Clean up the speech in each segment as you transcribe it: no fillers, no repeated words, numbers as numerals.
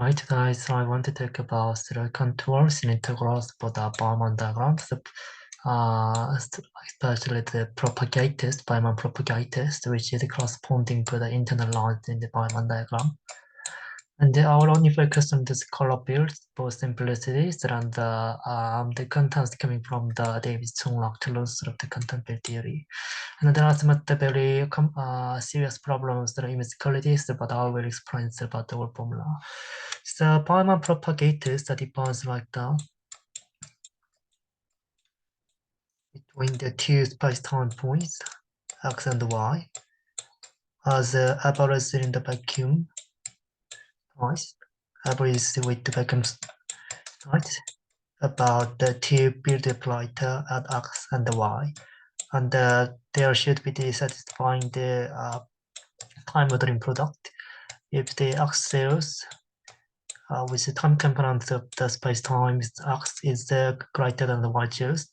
Right, guys, so I want to talk about the contours and integrals for the Bowman diagrams, especially the propagators, Bowman propagators, which is corresponding to the internal lines in the Bowman diagram. And I will only focus on this color fields for simplicity and the contents coming from the Davis-Chung-Locke laws of the content field theory. And there are some very serious problems that are inequalities, but I will explain about the whole formula. So Bowman propagators that defines like that between the two space-time points, x and y, as average in the vacuum twice, average with the vacuum twice, about the two field operator at x and y, and there should be the satisfying the time ordering product if the x zeros with the time component of the space-time x is greater than the y zeros,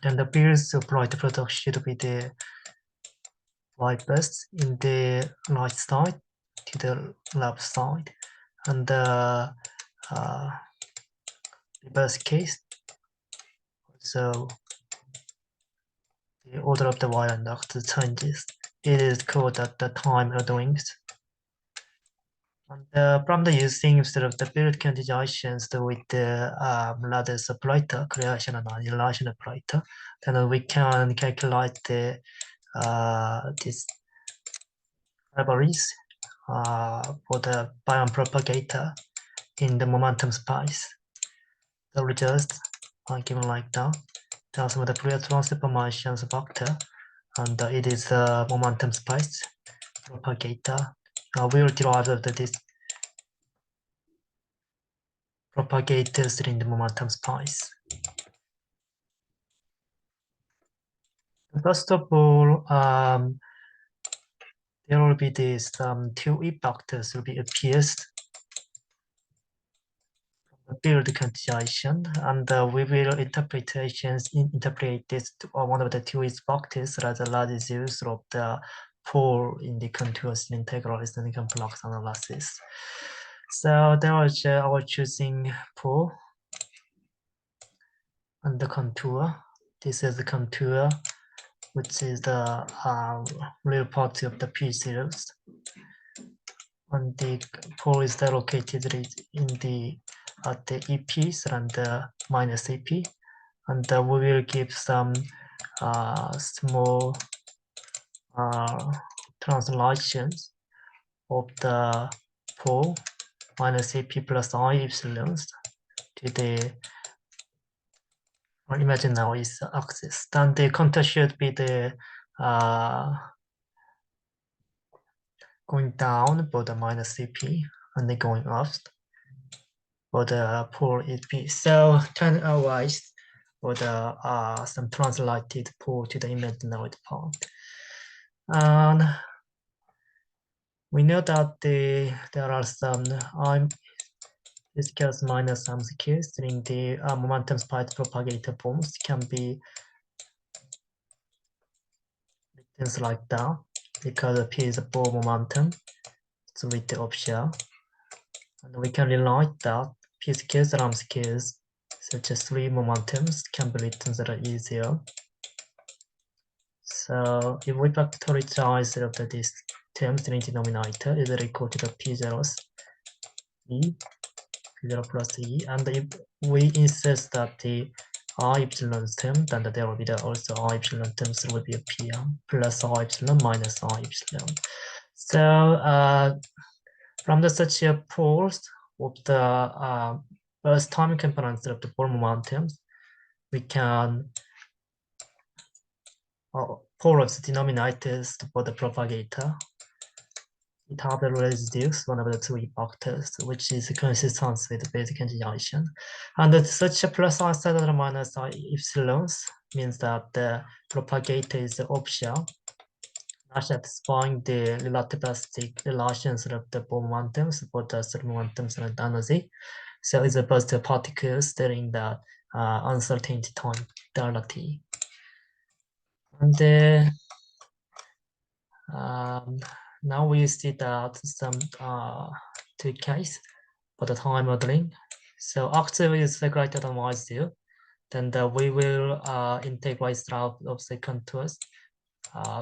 then the fields operator product should be the y best in the right side to the left side, and the reverse case. So the order of the y and x changes. It is called the time orderings. And from the using instead of the field quantizations with the lattice operator, creation and annihilation operator, then we can calculate the this libraries for the Bowman propagator in the momentum space. The results are given like that. There's the Fourier transformations vector, and it is a momentum space propagator. We will derive this propagators in the momentum space. First of all, there will be these two vectors will be appears field quantization, and we will interpret this to, one of the two vectors as a large use of the pole in the continuous integrals and complex analysis. So there was our choosing pole and the contour. This is the contour, which is the real part of the P zeros. And the pole is located in the at the EPs and the minus EP, and we will give some small translations of the pole minus AP plus I epsilons to the imaginary axis. Then the contour should be the going down for the minus CP and then going up for the pole EP. So turn outwise for the some translated pole to the imaginary part. And we know that there are some scales minus some scales in the momentum space propagator forms can be written like that because P is a ball momentum. So with the option, and we can rewrite that P scales and M scales such as three momentums can be written that are easier. So if we factorize these terms in the denominator, is equal to the P zeros E, P0 plus E, and if we insist that the I epsilon term, then there will be also I epsilon terms will be a PM plus I epsilon minus I epsilon. So from the such a poles of the first time components of the pole momentums, we can pole of the denominators for the propagator. It has reduced one of the two factors, which is consistent with the basic quantization. And such a plus I side or minus I epsilons means that the propagator is the option, not satisfying the relativistic relations of the momentums for the momentums and energy. So it's about the particles during the uncertainty time delta t. And now we see that some two case for the time modeling. So x0 is greater than y0. Then we will integrate out of the contours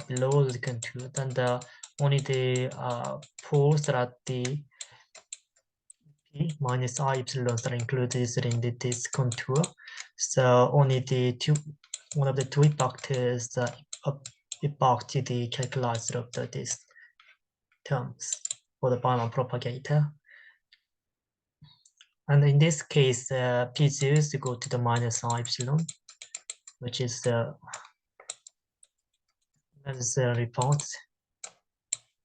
below the contour. Then only the poles at the p minus I epsilons are included in this contour. So only one of the two factors impact the calculus of these terms for the Bellman propagator. And in this case, P0 is equal to the minus I epsilon, which is the necessary part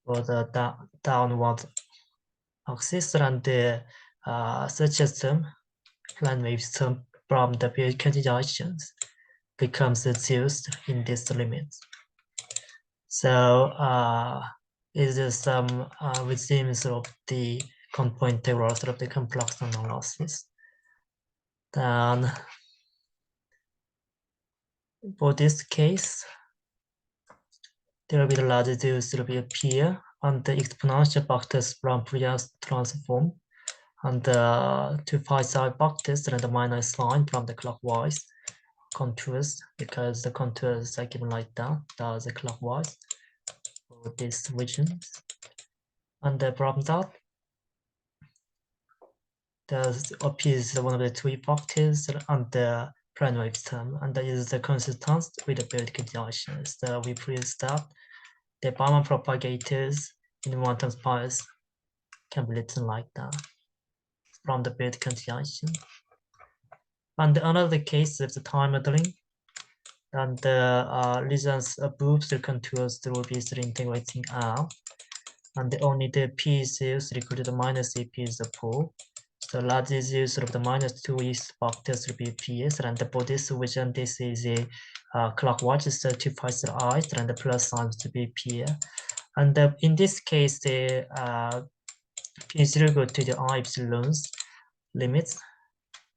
for the downward axis, and such a term, line wave term from the period quantizations becomes used in this limit. So is there some regimes of the contour integrals of the complex analysis? Then for this case, there will be the residues will be appear and the exponential factors from Fourier transform, and two phi-side factors and the minus sign from the clockwise contours, because the contours are given like that, that's the clockwise for these regions. And from that, there's appears one of the two factors and the plane wave term, and that is the consistent with the periodic quantization. So we prove that the Bellman propagators in one-term space can be written like that from the periodic quantization. And another case is the time modeling, and the regions above the contours will be integrating R, and only the P is used equal to the minus AP is the pole. So large is used of the minus 2 is factors will be PS, and for this region, this is a clockwise, so 2 pi I, and the plus signs to be P. And in this case, the P0 go to the I epsilons limits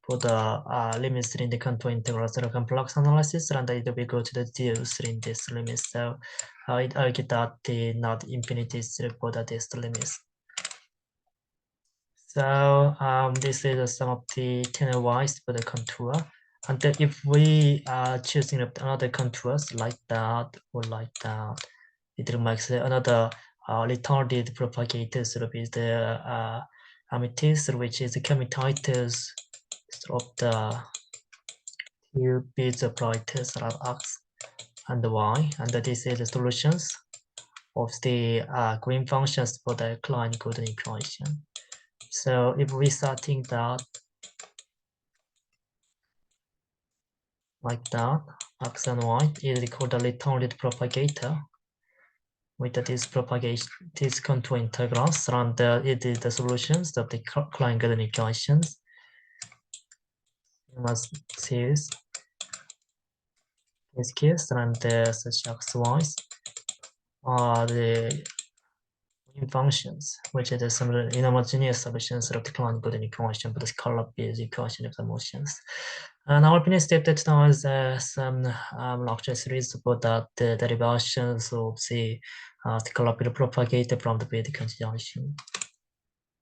for the limits in the contour integrals of complex analysis, and it will go to the zeros in this limit. So I argue that the not infinity is for the this limits. So this is some of the tenor wise for the contour. And if we are choosing another contours like that or like that, it makes another retarded propagators will be the amethyst, which is the commutator of the two bits of operators are x and y, and this is the solutions of the green functions for the Klein-Gordon equation. So if we starting that like that, x and y is called the retarded propagator with this contour integrals, and it is the solutions of the Klein-Gordon equations. You must choose this case, and such x, y are the functions, which are the similar inhomogeneous solutions of the Klein-Gordon equation, but the color-based equation of the motions. And our opinion stated now is some lecture series about the derivations of the color propagator from the periodic quantization.